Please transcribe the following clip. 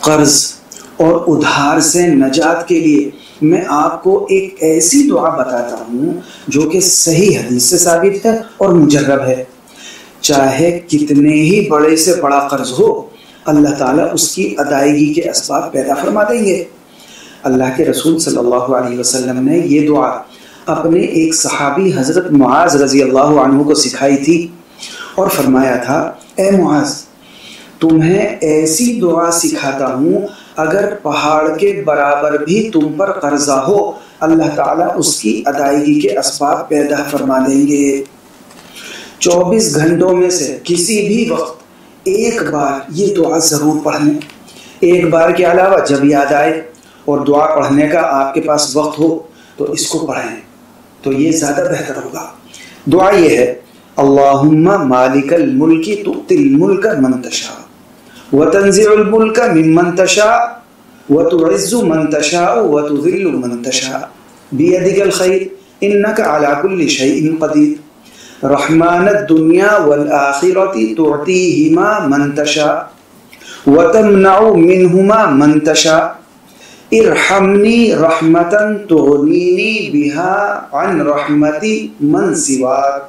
قرض اور ادھار سے نجات کے لیے میں آپ کو ایک ایسی دعا بتاتا ہوں جو کہ صحیح حدیث سے ثابت ہے اور مجرب ہے. چاہے کتنے ہی بڑے سے بڑا قرض ہو، اللہ تعالیٰ اس کی ادائیگی کے اسباب پیدا فرما دیں گے. اللہ کے رسول صلی اللہ علیہ وسلم نے یہ دعا اپنے ایک صحابی حضرت معاذ رضی اللہ عنہ کو سکھائی تھی اور فرمایا تھا، اے معاذ، تمہیں ایسی دعا سکھاتا ہوں اگر پہاڑ کے برابر بھی تم پر قرضہ ہو، اللہ تعالیٰ اس کی ادائیگی کے اسباب پیدا فرما دیں گے. 24 گھنٹوں میں سے کسی بھی وقت ایک بار یہ دعا ضرور پڑھیں. ایک بار کے علاوہ جب یاد آئے اور دعا پڑھنے کا آپ کے پاس وقت ہو تو اس کو پڑھیں تو یہ زیادہ بہتر ہوگا. دعا یہ ہے، اللہم مالک الملک تؤتی الملک من تشاء وتنزع الملک ممن تشاء وتعز من تشاء وتذل من تشاء بیدک الخیر انک علی کل شیء قدیر رحمان الدنیا والآخرۃ تعطیہما من تشاء وتمنع منہما من تشاء ارحمنی رحمتا تغنینی بہا عن رحمت من سواک.